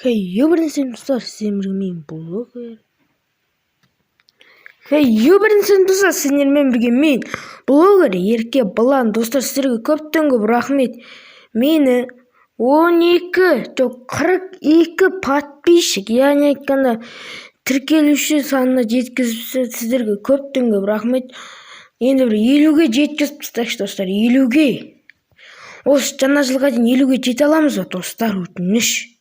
Біріншіден достар, сіздермен блогер. Біріншіден достар, сіздермен бірге мен блогер Ерке Балан. Достар, сіздерге көптен көп рахмет. Мені 42 подписчик, яғни айтқанда тіркелуші санына жеткізіпсіз. Сіздерге көптен көп рахмет. Енді бір 50-ге жеткізіппіз, достар, 50-ге. Осы жаңа жылға дейін 50-ге жете аламыз ба, достар, өтініш.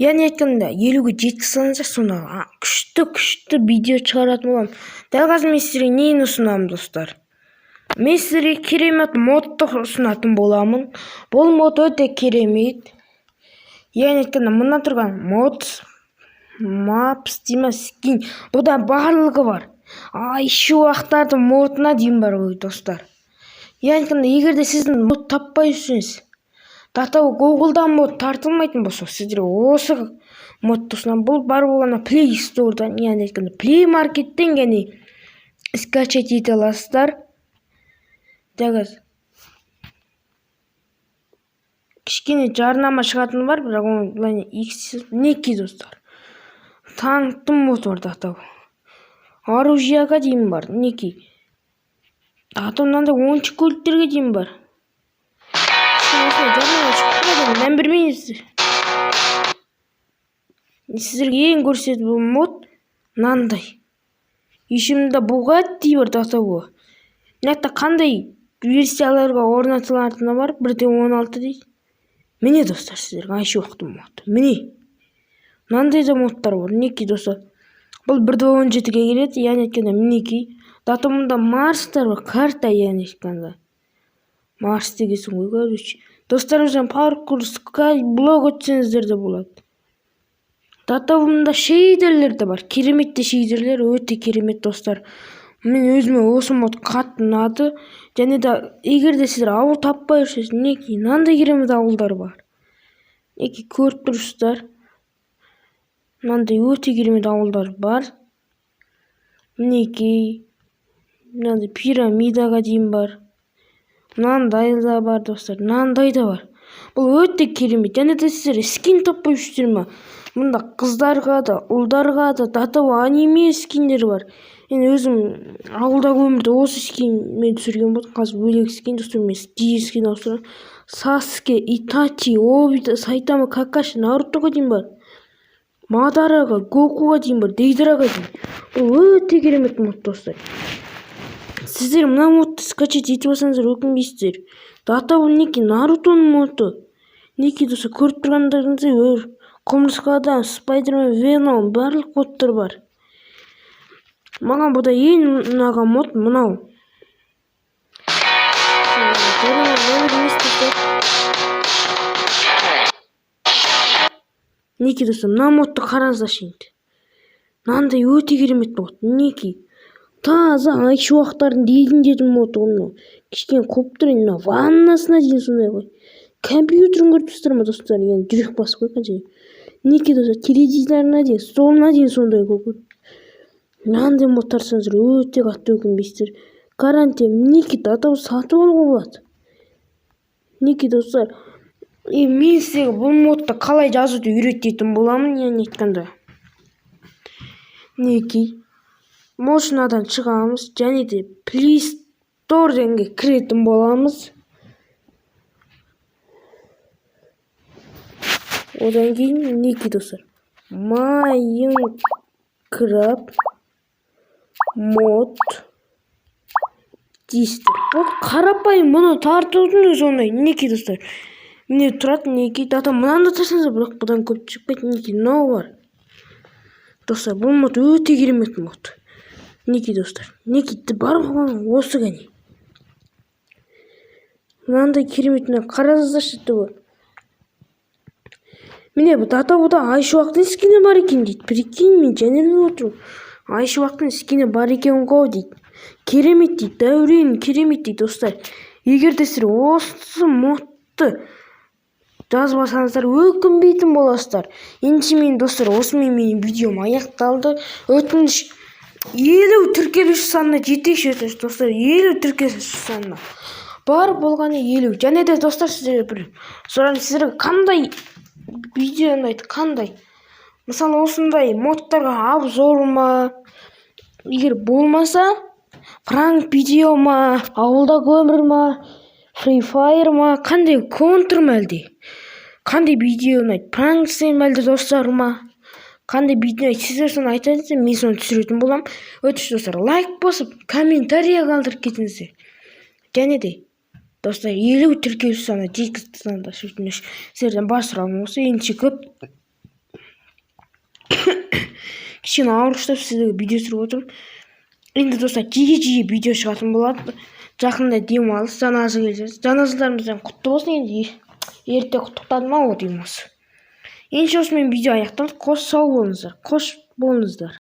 Яғни айтқанда 50-ге жеткізсеңіздер, сонда күшті видео шығаратын боламын. Дәл қазір мен сіздерге нені ұсынамын, достар? Мен сіздерге керемет модты ұсынатын боламын. Бұл мод өте керемет. Яғни айтқанда мына тұрған мод, мапс деймін, скин. Бұда барлығы бар. Еще уақыттардың модына дейін бар ғой, достар. Яғни айтқанда егерде сіздің мод таппай жүрсеңіз, дата Google'дан мод тартылмайтын болса, сіздерге осы модты ұсынамын. Бұл бар болғаны Play Store'дан, яғни айтқанда Play Market'тен скачать ете аласыздар. Дәгіз кішкене жарнама шығатыны бар, бірақ оны неке, достар. Танктың мод бар, дата. Оружияға дейін бар, неке. Атомнан да ойыншық көліктерге дейін бар. Мен білмейсіз. Сіздерге ең көрсетіп бұл мод мынандай. Ешімді Bugatti бар, дата бұл. Мынақта қандай версияларға орнатылатыны бар, 1.16 дейді. Міне, достар, сіздерге айшы уақыты мод. Міне. Мынандай да модтар бар, неке, достар. Бұл 1.17-ге келеді, яғни еткенде мінеке. Дата мұнда Марстар бар, карта, яғни еткенде. Марс дегесін ғой, көріш. Достарымыздан паркур, скай, блог өтсеңіздер де болады. Дата бұнда шейдерлер де бар. Кереметті шейдерлер, өте керемет, достар. Мен өзіме осы мод қатты ұнады. Және де егерде сіздер ауыл таппай жүрсеңіз, неке, мынандай керемет ауылдар бар. Неке, көріп тұрсыздар. Мынандай өте керемет ауылдар бар. Неке, мынандай пирамидаға дейін бар. Мынандай да бар, достар, мынандай да бар. Бұл өте керемет. Және де сіздер скин таппай жүрсіздер ме? Мұнда қыздарға да, ұлдарға да, дата аниме скиндер бар. Мен өзім ауылдағы өмірде осы скинмен түсірген болдым. Қазір бөлек скин, достар, мен скин ауыстырам. Саске, Итачи, Обита, Сайтама, Какаши, Нарутоға дейін бар. Мадараға, Гокуға дейін бар, Дейдраға дейін. Бұл өте керемет мод, достар. Сіздер мына модты скачать етіп алсаңыздар өкінбейсіздер. Дата бұл неке, Нарутоның моды. Неке, достар, көріп тұрғандарыңыздай құмырсқа адам, Спайдермен, Веном, барлық модтар бар. Маған бұда ең ұнаған мод мынау. Неке, достар, мына модты қараңыздар енді. Мынандай өте керемет мод. Неке, таза айшы уақыттардың дейін мод. Оны кішкене қойып тұр, енді ваннасына дейін сондай ғой. Компьютерін көріп тұрсыздар ма, достар? Yani жүрек басып қойған. Неке, достар, теледидарына дейін, столына дейін сондай ғой. Мынандай мод тарсаңыздар өте қатты өкінбейсіздер. Гарантия, неке, дата сатып алуға болады. Неке, достар, мен сіздерге бұл модты қалай жазуды үйрететін боламын, яғни айтқанда. Неке, машинадан шығамыз, және де Play Store'дан кіретін боламыз. Одан кейін неке, достар, Minecraft мод дейсіздер. Бұл қарапайым, мұны тартудың өзі оңай. Неке, достар, міне тұрады, неке, дата мынаны тарсаңыздар, бірақ бұдан көп шықпайды. Неке, мынау бар. Достар, бұл мод өте керемет мод. Неке, достар, неке, бар болған осы ғане. Мынандай кереметіне қараңыздар, шықты бар. Міне, дата бұда айшы уақытын скині бар екен дейді. Прикинь, мен және біліп отырмын. Айшы уақытын скині бар екен ғой дейді. Керемет дейді, дәурен керемет дейді, достар. Егерде сіздер осы модты жазбасаңыздар өкінбейтін боласыздар. Енді мен, достар, осымен менің видеом аяқталды. Өтініш 50 тіркелуші санына жетекші өтініш, достар, 50 тіркелуші санына. Бар болғаны 50. Және де, достар, сіздерге бір сұрайын, сіздерге қандай видео ұнайды қандай? Мысалы осындай модтарға обзор ма, егер болмаса пранк видео ма, ауылдағы өмір ма, Free Fire ма, қандай контр ма әлде? Қандай видео ұнайды? Пранк істейін бе әлде достар ма? Қандай видео ұнайды? Сіздер соны айтыңыздар, мен соны түсіретін боламын. Өтініш достар, лайк басып, комментария қалдырып кетіңіздер. Және де достар, 50 тіркелуші саны жеткізді санда өтініш. Сіздерден бас сұрағым осы, ендеше көп кішкене ауыр ұштап сіздерге видео түсіріп отырмын. Енді достар, жиі видео шығатын болады. Жақында демалыс, жаназа келеді. Жаназаларымыздан құтты болсын. Енді ерте құттықтадым ау демалыс. Ендеше осымен видео аяқталды. Қош сау болыңыздар. Қош болыңыздар.